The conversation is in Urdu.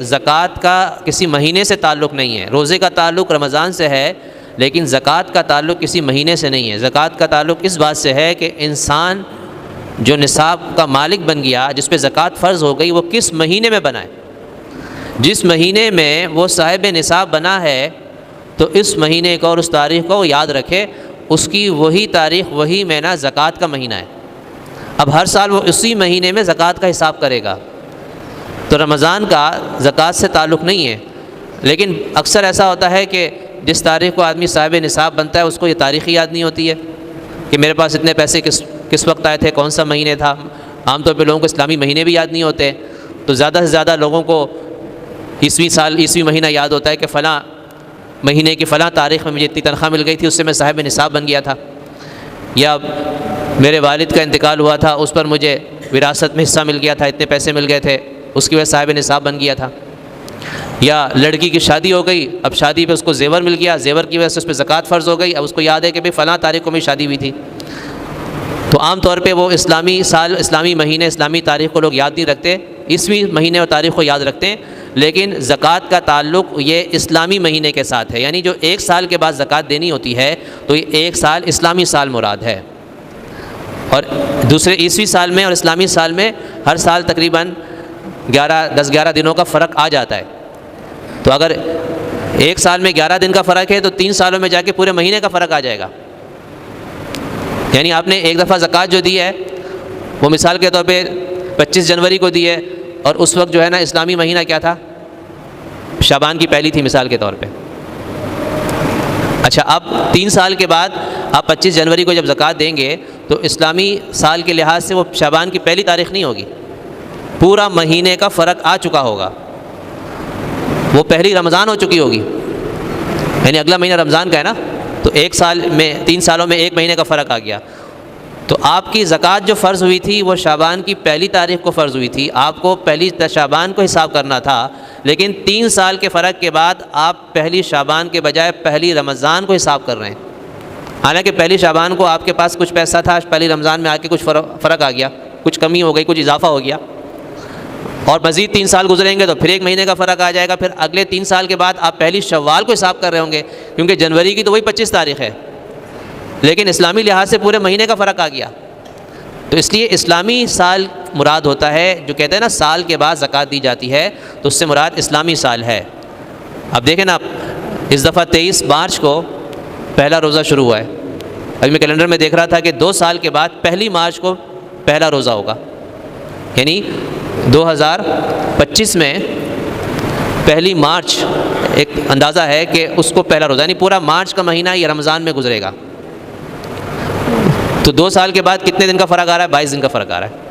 زکوٰۃ کا کسی مہینے سے تعلق نہیں ہے. روزے کا تعلق رمضان سے ہے لیکن زکوٰۃ کا تعلق کسی مہینے سے نہیں ہے. زکوٰۃ کا تعلق اس بات سے ہے کہ انسان جو نصاب کا مالک بن گیا، جس پہ زکوٰۃ فرض ہو گئی، وہ کس مہینے میں بنا ہے. جس مہینے میں وہ صاحب نصاب بنا ہے تو اس مہینے کو اور اس تاریخ کو یاد رکھے، اس کی وہی تاریخ وہی مہینہ زکوٰۃ کا مہینہ ہے. اب ہر سال وہ اسی مہینے میں زکوٰۃ کا حساب کرے گا. تو رمضان کا زکوٰۃ سے تعلق نہیں ہے. لیکن اکثر ایسا ہوتا ہے کہ جس تاریخ کو آدمی صاحب نصاب بنتا ہے اس کو یہ تاریخ ہی یاد نہیں ہوتی ہے کہ میرے پاس اتنے پیسے کس وقت آئے تھے، کون سا مہینے تھا. عام طور پہ لوگوں کو اسلامی مہینے بھی یاد نہیں ہوتے، تو زیادہ سے زیادہ لوگوں کو عیسوی مہینہ یاد ہوتا ہے کہ فلاں مہینے کی فلاں تاریخ میں مجھے اتنی تنخواہ مل گئی تھی، اس سے میں صاحب نصاب بن گیا تھا، یا میرے والد کا انتقال ہوا تھا، اس پر مجھے وراثت میں حصہ مل گیا تھا، اتنے پیسے مل گئے تھے، اس کی وجہ سے صاحب نصاب بن گیا تھا. یا لڑکی کی شادی ہو گئی، اب شادی پہ اس کو زیور مل گیا، زیور کی وجہ سے اس پہ زکوٰۃ فرض ہو گئی، اب اس کو یاد ہے کہ بھئی فلاں تاریخ کو میری شادی ہوئی تھی. تو عام طور پہ وہ اسلامی سال، اسلامی مہینے، اسلامی تاریخ کو لوگ یاد نہیں رکھتے، عیسوی مہینے اور تاریخ کو یاد رکھتے ہیں. لیکن زکوٰۃ کا تعلق یہ اسلامی مہینے کے ساتھ ہے، یعنی جو ایک سال کے بعد زکوٰۃ دینی ہوتی ہے تو یہ ایک سال اسلامی سال مراد ہے. اور دوسرے عیسوی سال میں اور اسلامی سال میں ہر سال تقریباً 10-11 دنوں کا فرق آ جاتا ہے. تو اگر ایک سال میں 11 دن کا فرق ہے تو 3 سالوں میں جا کے پورے مہینے کا فرق آ جائے گا. یعنی آپ نے ایک دفعہ زکوٰۃ جو دی ہے وہ مثال کے طور پہ 25 جنوری کو دی ہے، اور اس وقت جو ہے نا اسلامی مہینہ کیا تھا، شعبان کی پہلی تھی مثال کے طور پہ. اچھا، اب 3 سال کے بعد آپ 25 جنوری کو جب زکوٰۃ دیں گے تو اسلامی سال کے لحاظ سے وہ شعبان کی پہلی تاریخ نہیں ہوگی، پورا مہینے کا فرق آ چکا ہوگا، وہ پہلی رمضان ہو چکی ہوگی. یعنی اگلا مہینہ رمضان کا ہے نا، تو ایک سال میں 3 سالوں میں ایک مہینے کا فرق آ گیا. تو آپ کی زکوٰۃ جو فرض ہوئی تھی وہ شعبان کی پہلی تاریخ کو فرض ہوئی تھی، آپ کو پہلی شعبان کو حساب کرنا تھا. لیکن 3 سال کے فرق کے بعد آپ پہلی شعبان کے بجائے پہلی رمضان کو حساب کر رہے ہیں. حالانکہ پہلی شعبان کو آپ کے پاس کچھ پیسہ تھا، پہلی رمضان میں آ کے کچھ فرق آ گیا، کچھ کمی ہو گئی، کچھ اضافہ ہو گیا، اور مزید 3 سال گزریں گے تو پھر ایک مہینے کا فرق آ جائے گا. پھر اگلے 3 سال کے بعد آپ پہلی شوال کو حساب کر رہے ہوں گے، کیونکہ جنوری کی تو وہی 25 تاریخ ہے، لیکن اسلامی لحاظ سے پورے مہینے کا فرق آ گیا. تو اس لیے اسلامی سال مراد ہوتا ہے، جو کہتے ہیں نا سال کے بعد زکوٰۃ دی جاتی ہے، تو اس سے مراد اسلامی سال ہے. اب دیکھیں نا، اس دفعہ 23 مارچ کو پہلا روزہ شروع ہوا ہے. ابھی میں کیلنڈر میں دیکھ رہا تھا کہ 2 سال کے بعد 1 مارچ کو پہلا روزہ ہوگا. یعنی 2025 میں 1 مارچ ایک اندازہ ہے کہ اس کو پہلا روزہ، یعنی پورا مارچ کا مہینہ یہ رمضان میں گزرے گا. تو 2 سال کے بعد کتنے دن کا فرق آ رہا ہے؟ 22 دن کا فرق آ رہا ہے.